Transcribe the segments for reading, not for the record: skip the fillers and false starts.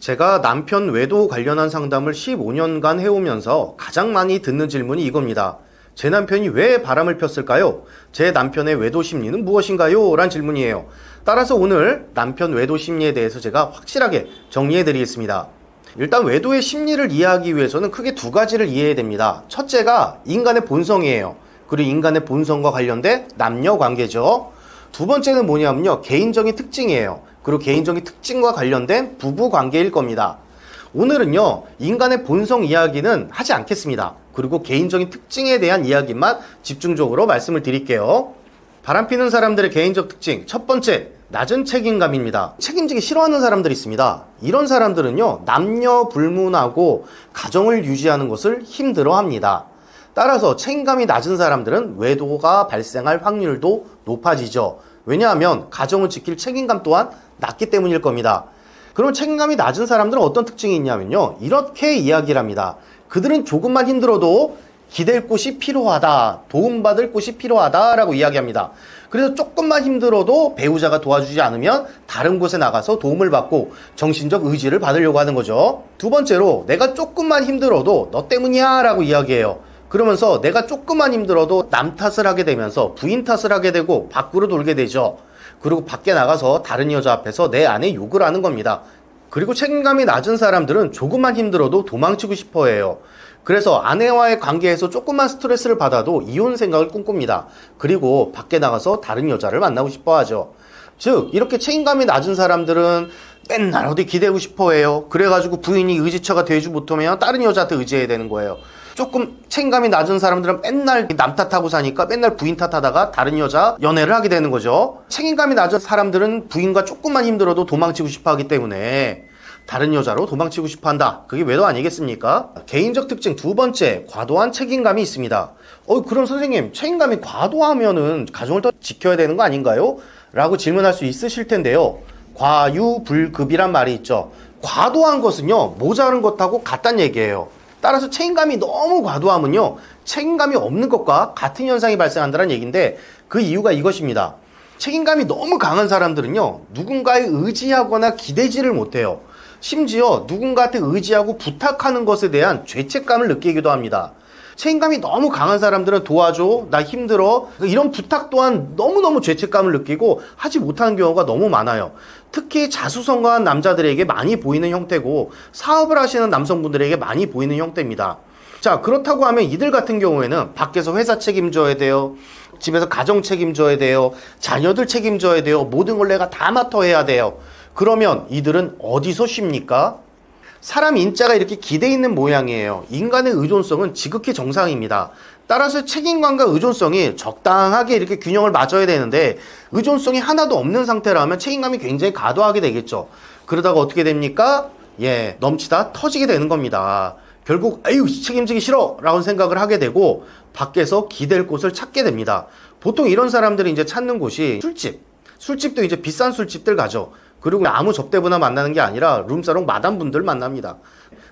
제가 남편 외도 관련한 상담을 15년간 해오면서 가장 많이 듣는 질문이 이겁니다. 제 남편이 왜 바람을 폈을까요? 제 남편의 외도 심리는 무엇인가요? 란 질문이에요. 따라서 오늘 남편 외도 심리에 대해서 제가 확실하게 정리해 드리겠습니다. 일단 외도의 심리를 이해하기 위해서는 크게 두 가지를 이해해야 됩니다. 첫째가 인간의 본성이에요. 그리고 인간의 본성과 관련된 남녀 관계죠. 두 번째는 뭐냐면요, 개인적인 특징이에요. 그리고 개인적인 특징과 관련된 부부 관계일 겁니다. 오늘은요, 인간의 본성 이야기는 하지 않겠습니다. 그리고 개인적인 특징에 대한 이야기만 집중적으로 말씀을 드릴게요. 바람피는 사람들의 개인적 특징, 첫 번째, 낮은 책임감입니다. 책임지기 싫어하는 사람들이 있습니다. 이런 사람들은요, 남녀 불문하고 가정을 유지하는 것을 힘들어합니다. 따라서 책임감이 낮은 사람들은 외도가 발생할 확률도 높아지죠. 왜냐하면 가정을 지킬 책임감 또한 낮기 때문일 겁니다. 그럼 책임감이 낮은 사람들은 어떤 특징이 있냐면요, 이렇게 이야기를 합니다. 그들은 조금만 힘들어도 기댈 곳이 필요하다, 도움받을 곳이 필요하다 라고 이야기합니다. 그래서 조금만 힘들어도 배우자가 도와주지 않으면 다른 곳에 나가서 도움을 받고 정신적 의지를 받으려고 하는 거죠. 두 번째로, 내가 조금만 힘들어도 너 때문이야 라고 이야기해요. 그러면서 내가 조금만 힘들어도 남 탓을 하게 되면서 부인 탓을 하게 되고 밖으로 돌게 되죠. 그리고 밖에 나가서 다른 여자 앞에서 내 아내 욕을 하는 겁니다. 그리고 책임감이 낮은 사람들은 조금만 힘들어도 도망치고 싶어 해요. 그래서 아내와의 관계에서 조금만 스트레스를 받아도 이혼 생각을 꿈꿉니다. 그리고 밖에 나가서 다른 여자를 만나고 싶어 하죠. 즉, 이렇게 책임감이 낮은 사람들은 맨날 어디 기대고 싶어 해요. 그래가지고 부인이 의지처가 되지 못하면 다른 여자한테 의지해야 되는 거예요. 조금 책임감이 낮은 사람들은 맨날 남 탓하고 사니까 맨날 부인 탓하다가 다른 여자 연애를 하게 되는 거죠. 책임감이 낮은 사람들은 부인과 조금만 힘들어도 도망치고 싶어 하기 때문에 다른 여자로 도망치고 싶어 한다. 그게 외도 아니겠습니까? 개인적 특징 두 번째, 과도한 책임감이 있습니다. 그럼 선생님, 책임감이 과도하면은 가정을 더 지켜야 되는 거 아닌가요? 라고 질문할 수 있으실 텐데요. 과유불급이란 말이 있죠. 과도한 것은요, 모자른 것하고 같다는 얘기예요. 따라서 책임감이 너무 과도하면요, 책임감이 없는 것과 같은 현상이 발생한다는 얘기인데, 그 이유가 이것입니다. 책임감이 너무 강한 사람들은요, 누군가에 의지하거나 기대지를 못해요. 심지어 누군가한테 의지하고 부탁하는 것에 대한 죄책감을 느끼기도 합니다. 책임감이 너무 강한 사람들은 도와줘, 나 힘들어, 이런 부탁 또한 너무너무 죄책감을 느끼고 하지 못하는 경우가 너무 많아요. 특히 자수성가한 남자들에게 많이 보이는 형태고 사업을 하시는 남성분들에게 많이 보이는 형태입니다. 자, 그렇다고 하면 이들 같은 경우에는 밖에서 회사 책임져야 돼요, 집에서 가정 책임져야 돼요, 자녀들 책임져야 돼요, 모든 걸 내가 다 맡아야 돼요. 그러면 이들은 어디서 쉽니까? 사람 인자가 이렇게 기대 있는 모양이에요. 인간의 의존성은 지극히 정상입니다. 따라서 책임감과 의존성이 적당하게 이렇게 균형을 맞춰야 되는데, 의존성이 하나도 없는 상태라면 책임감이 굉장히 과도하게 되겠죠. 그러다가 어떻게 됩니까? 넘치다 터지게 되는 겁니다. 결국 아유, 책임지기 싫어 라고 생각을 하게 되고 밖에서 기댈 곳을 찾게 됩니다. 보통 이런 사람들이 이제 찾는 곳이 술집도 이제 비싼 술집들 가죠. 그리고 아무 접대부나 만나는 게 아니라 룸사롱 마담분들 만납니다.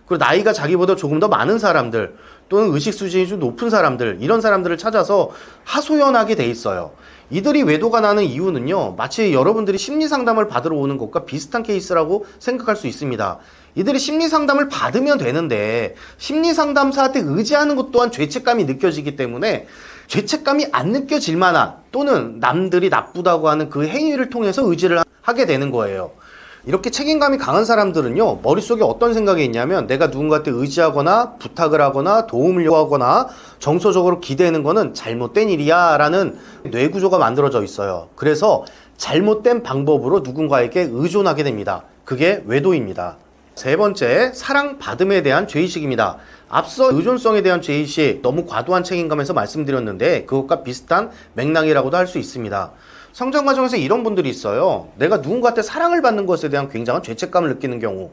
그리고 나이가 자기보다 조금 더 많은 사람들, 또는 의식 수준이 좀 높은 사람들, 이런 사람들을 찾아서 하소연하게 돼 있어요. 이들이 외도가 나는 이유는요, 마치 여러분들이 심리상담을 받으러 오는 것과 비슷한 케이스라고 생각할 수 있습니다. 이들이 심리상담을 받으면 되는데 심리상담사한테 의지하는 것 또한 죄책감이 느껴지기 때문에 죄책감이 안 느껴질 만한, 또는 남들이 나쁘다고 하는 그 행위를 통해서 의지를 하게 되는 거예요. 이렇게 책임감이 강한 사람들은요, 머릿속에 어떤 생각이 있냐면 내가 누군가한테 의지하거나 부탁을 하거나 도움을 요구하거나 정서적으로 기대는 거는 잘못된 일이야 라는 뇌구조가 만들어져 있어요. 그래서 잘못된 방법으로 누군가에게 의존하게 됩니다. 그게 외도입니다. 세 번째, 사랑받음에 대한 죄의식입니다. 앞서 의존성에 대한 죄의식, 너무 과도한 책임감에서 말씀드렸는데 그것과 비슷한 맥락이라고도 할 수 있습니다. 성장 과정에서 이런 분들이 있어요. 내가 누군가한테 사랑을 받는 것에 대한 굉장한 죄책감을 느끼는 경우.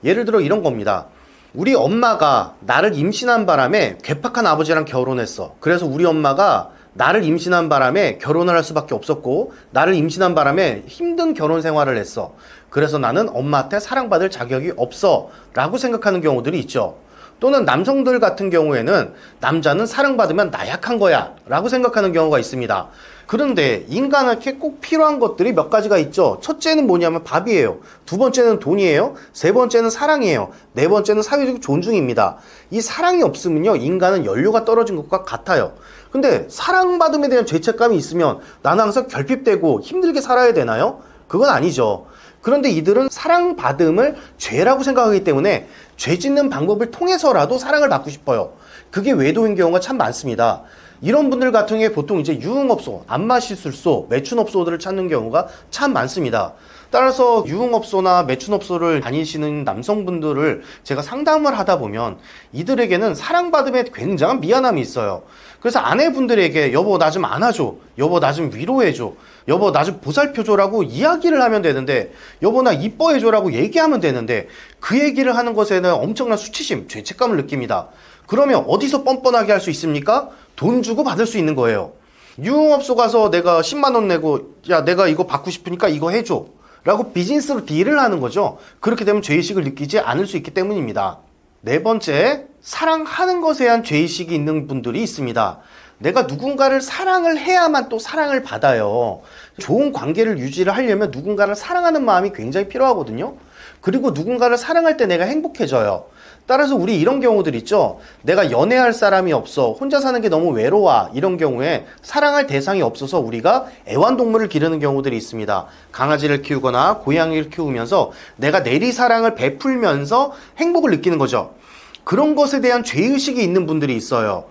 예를 들어 이런 겁니다. 우리 엄마가 나를 임신한 바람에 괴팍한 아버지랑 결혼했어. 그래서 우리 엄마가 나를 임신한 바람에 결혼을 할 수밖에 없었고, 나를 임신한 바람에 힘든 결혼 생활을 했어. 그래서 나는 엄마한테 사랑받을 자격이 없어 라고 생각하는 경우들이 있죠. 또는 남성들 같은 경우에는 남자는 사랑받으면 나약한 거야 라고 생각하는 경우가 있습니다. 그런데 인간에게 꼭 필요한 것들이 몇 가지가 있죠. 첫째는 뭐냐면 밥이에요. 두 번째는 돈이에요. 세 번째는 사랑이에요. 네 번째는 사회적 존중입니다. 이 사랑이 없으면요, 인간은 연료가 떨어진 것과 같아요. 근데 사랑받음에 대한 죄책감이 있으면 나는 항상 결핍되고 힘들게 살아야 되나요? 그건 아니죠. 그런데 이들은 사랑받음을 죄라고 생각하기 때문에 죄 짓는 방법을 통해서라도 사랑을 받고 싶어요. 그게 외도인 경우가 참 많습니다. 이런 분들 같은 경우에 보통 이제 유흥업소, 안마시술소, 매춘업소들을 찾는 경우가 참 많습니다. 따라서 유흥업소나 매춘업소를 다니시는 남성분들을 제가 상담을 하다 보면 이들에게는 사랑받음에 굉장한 미안함이 있어요. 그래서 아내분들에게 여보 나 좀 안아줘, 여보 나 좀 위로해줘, 여보 나 좀 보살펴줘라고 이야기를 하면 되는데, 여보 나 이뻐해줘라고 얘기하면 되는데, 그 얘기를 하는 것에는 엄청난 수치심, 죄책감을 느낍니다. 그러면 어디서 뻔뻔하게 할 수 있습니까? 돈 주고 받을 수 있는 거예요. 유흥업소 가서 내가 10만 원 내고 야 내가 이거 받고 싶으니까 이거 해줘 라고 비즈니스로 딜을 하는 거죠. 그렇게 되면 죄의식을 느끼지 않을 수 있기 때문입니다. 네 번째, 사랑하는 것에 대한 죄의식이 있는 분들이 있습니다. 내가 누군가를 사랑을 해야만 또 사랑을 받아요. 좋은 관계를 유지를 하려면 누군가를 사랑하는 마음이 굉장히 필요하거든요. 그리고 누군가를 사랑할 때 내가 행복해져요. 따라서 우리 이런 경우들 있죠. 내가 연애할 사람이 없어, 혼자 사는 게 너무 외로워, 이런 경우에 사랑할 대상이 없어서 우리가 애완동물을 기르는 경우들이 있습니다. 강아지를 키우거나 고양이를 키우면서 내가 내리사랑을 베풀면서 행복을 느끼는 거죠. 그런 것에 대한 죄의식이 있는 분들이 있어요.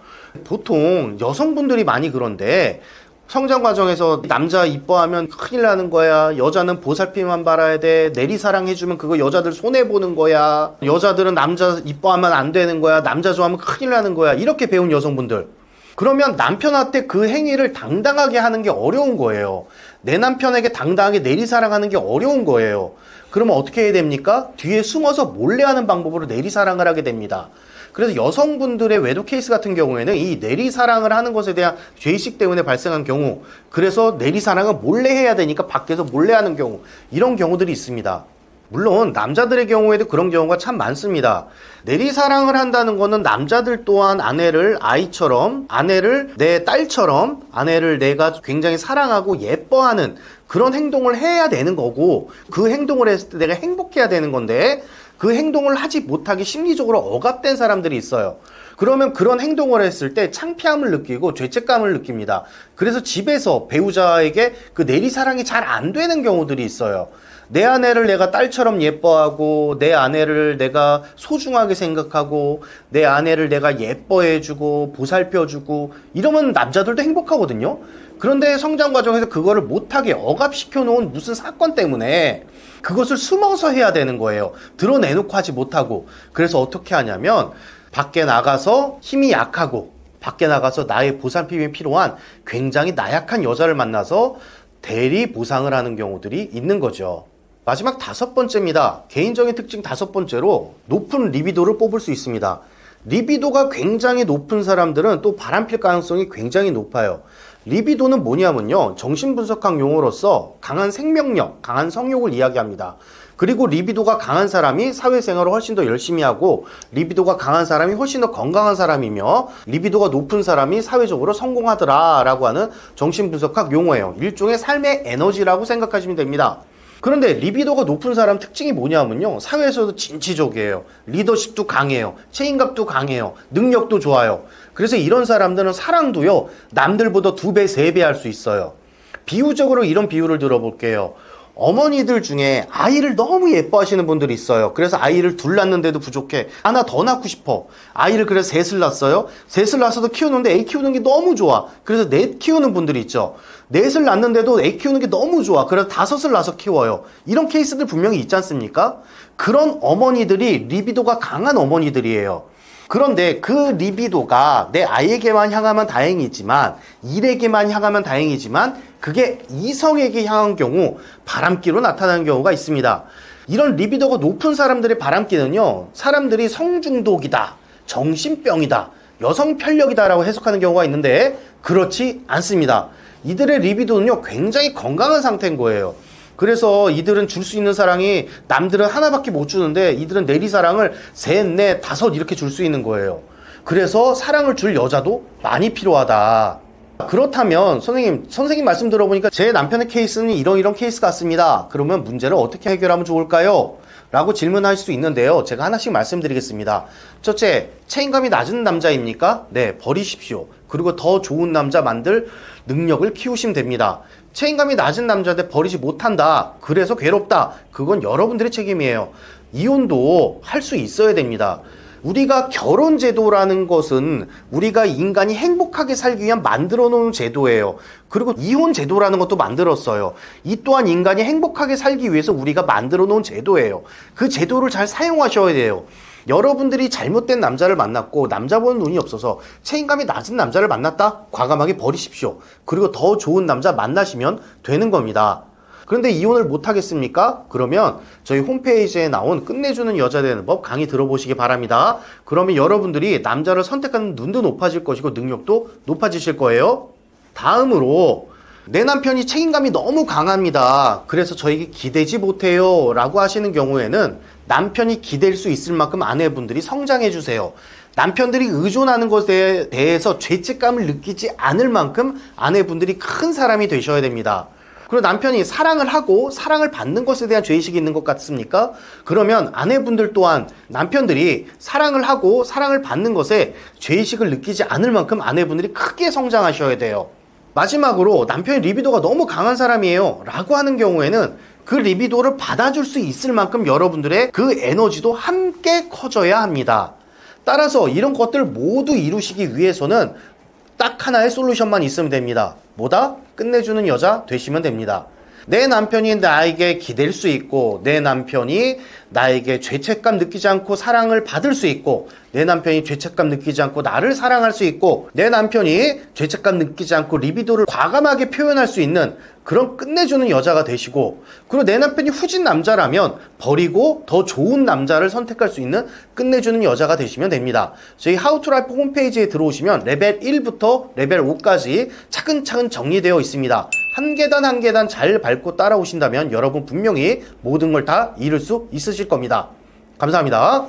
보통 여성분들이 많이 그런데 성장 과정에서 남자 이뻐하면 큰일 나는 거야. 여자는 보살핌만 바라야 돼. 내리사랑 해주면 그거 여자들 손해보는 거야. 여자들은 남자 이뻐하면 안 되는 거야. 남자 좋아하면 큰일 나는 거야. 이렇게 배운 여성분들. 그러면 남편한테 그 행위를 당당하게 하는 게 어려운 거예요. 내 남편에게 당당하게 내리사랑하는 게 어려운 거예요. 그러면 어떻게 해야 됩니까? 뒤에 숨어서 몰래 하는 방법으로 내리사랑을 하게 됩니다. 그래서 여성분들의 외도 케이스 같은 경우에는 이 내리사랑을 하는 것에 대한 죄의식 때문에 발생한 경우, 그래서 내리사랑을 몰래 해야 되니까 밖에서 몰래 하는 경우, 이런 경우들이 있습니다. 물론 남자들의 경우에도 그런 경우가 참 많습니다. 내리사랑을 한다는 거는 남자들 또한 아내를 아이처럼, 아내를 내 딸처럼, 아내를 내가 굉장히 사랑하고 예뻐하는 그런 행동을 해야 되는 거고, 그 행동을 했을 때 내가 행복해야 되는 건데 그 행동을 하지 못하기 심리적으로 억압된 사람들이 있어요. 그러면 그런 행동을 했을 때 창피함을 느끼고 죄책감을 느낍니다. 그래서 집에서 배우자에게 그 내리사랑이 잘 안 되는 경우들이 있어요. 내 아내를 내가 딸처럼 예뻐하고, 내 아내를 내가 소중하게 생각하고, 내 아내를 내가 예뻐해주고 보살펴주고 이러면 남자들도 행복하거든요. 그런데 성장 과정에서 그거를 못하게 억압시켜 놓은 무슨 사건 때문에 그것을 숨어서 해야 되는 거예요. 드러내놓고 하지 못하고. 그래서 어떻게 하냐면 밖에 나가서 힘이 약하고, 밖에 나가서 나의 보살핌이 필요한 굉장히 나약한 여자를 만나서 대리 보상을 하는 경우들이 있는 거죠. 마지막 다섯 번째입니다. 개인적인 특징 다섯 번째로 높은 리비도를 뽑을 수 있습니다. 리비도가 굉장히 높은 사람들은 또 바람필 가능성이 굉장히 높아요. 리비도는 뭐냐면요, 정신분석학 용어로서 강한 생명력, 강한 성욕을 이야기합니다. 그리고 리비도가 강한 사람이 사회생활을 훨씬 더 열심히 하고, 리비도가 강한 사람이 훨씬 더 건강한 사람이며, 리비도가 높은 사람이 사회적으로 성공하더라 라고 하는 정신분석학 용어예요. 일종의 삶의 에너지라고 생각하시면 됩니다. 그런데 리비도가 높은 사람 특징이 뭐냐면요, 사회에서도 진취적이에요. 리더십도 강해요. 책임감도 강해요. 능력도 좋아요. 그래서 이런 사람들은 사랑도요, 남들보다 2배, 3배 할 수 있어요. 비유적으로 이런 비유를 들어볼게요. 어머니들 중에 아이를 너무 예뻐하시는 분들이 있어요. 그래서 아이를 둘 낳는데도 부족해. 하나 더 낳고 싶어. 아이를 그래서 셋을 낳았어요. 셋을 낳아서도 키우는데 애 키우는 게 너무 좋아. 그래서 넷 키우는 분들이 있죠. 넷을 낳는데도 애 키우는 게 너무 좋아. 그래서 5을 낳아서 키워요. 이런 케이스들 분명히 있지 않습니까? 그런 어머니들이 리비도가 강한 어머니들이에요. 그런데 그 리비도가 내 아이에게만 향하면 다행이지만, 일에게만 향하면 다행이지만, 그게 이성에게 향한 경우 바람기로 나타나는 경우가 있습니다. 이런 리비도가 높은 사람들의 바람기는요, 사람들이 성중독이다, 정신병이다, 여성 편력이다 라고 해석하는 경우가 있는데 그렇지 않습니다. 이들의 리비도는요, 굉장히 건강한 상태인 거예요. 그래서 이들은 줄 수 있는 사랑이 남들은 하나밖에 못 주는데 이들은 내리사랑을 3, 4, 5 이렇게 줄 수 있는 거예요. 그래서 사랑을 줄 여자도 많이 필요하다. 그렇다면 선생님 말씀 들어보니까 제 남편의 케이스는 이런 케이스 같습니다. 그러면 문제를 어떻게 해결하면 좋을까요? 라고 질문할 수 있는데요. 제가 하나씩 말씀드리겠습니다. 첫째, 책임감이 낮은 남자입니까? 네, 버리십시오. 그리고 더 좋은 남자 만들 능력을 키우시면 됩니다. 책임감이 낮은 남자인데 버리지 못한다. 그래서 괴롭다. 그건 여러분들의 책임이에요. 이혼도 할 수 있어야 됩니다. 우리가 결혼 제도라는 것은 우리가 인간이 행복하게 살기 위한 만들어 놓은 제도예요. 그리고 이혼 제도라는 것도 만들었어요. 이 또한 인간이 행복하게 살기 위해서 우리가 만들어 놓은 제도예요. 그 제도를 잘 사용하셔야 돼요. 여러분들이 잘못된 남자를 만났고 남자 보는 눈이 없어서 책임감이 낮은 남자를 만났다? 과감하게 버리십시오. 그리고 더 좋은 남자 만나시면 되는 겁니다. 그런데 이혼을 못 하겠습니까? 그러면 저희 홈페이지에 나온 끝내주는 여자 되는 법 강의 들어보시기 바랍니다. 그러면 여러분들이 남자를 선택하는 눈도 높아질 것이고 능력도 높아지실 거예요. 다음으로 내 남편이 책임감이 너무 강합니다. 그래서 저에게 기대지 못해요 라고 하시는 경우에는 남편이 기댈 수 있을 만큼 아내분들이 성장해 주세요. 남편들이 의존하는 것에 대해서 죄책감을 느끼지 않을 만큼 아내분들이 큰 사람이 되셔야 됩니다. 그리고 남편이 사랑을 하고 사랑을 받는 것에 대한 죄의식이 있는 것 같습니까? 그러면 아내분들 또한 남편들이 사랑을 하고 사랑을 받는 것에 죄의식을 느끼지 않을 만큼 아내분들이 크게 성장하셔야 돼요. 마지막으로 남편의 리비도가 너무 강한 사람이에요 라고 하는 경우에는 그 리비도를 받아줄 수 있을 만큼 여러분들의 그 에너지도 함께 커져야 합니다. 따라서 이런 것들 모두 이루시기 위해서는 딱 하나의 솔루션만 있으면 됩니다. 뭐다? 끝내주는 여자 되시면 됩니다. 내 남편이 나에게 기댈 수 있고 내 남편이 나에게 죄책감 느끼지 않고 사랑을 받을 수 있고 내 남편이 죄책감 느끼지 않고 나를 사랑할 수 있고 내 남편이 죄책감 느끼지 않고 리비도를 과감하게 표현할 수 있는 그런 끝내주는 여자가 되시고 그리고 내 남편이 후진 남자라면 버리고 더 좋은 남자를 선택할 수 있는 끝내주는 여자가 되시면 됩니다. 저희 How to Life 홈페이지에 들어오시면 레벨 1부터 레벨 5까지 차근차근 정리되어 있습니다. 한 계단 한 계단 잘 밟고 따라오신다면 여러분 분명히 모든 걸 다 이룰 수 있으실 겁니다. 감사합니다.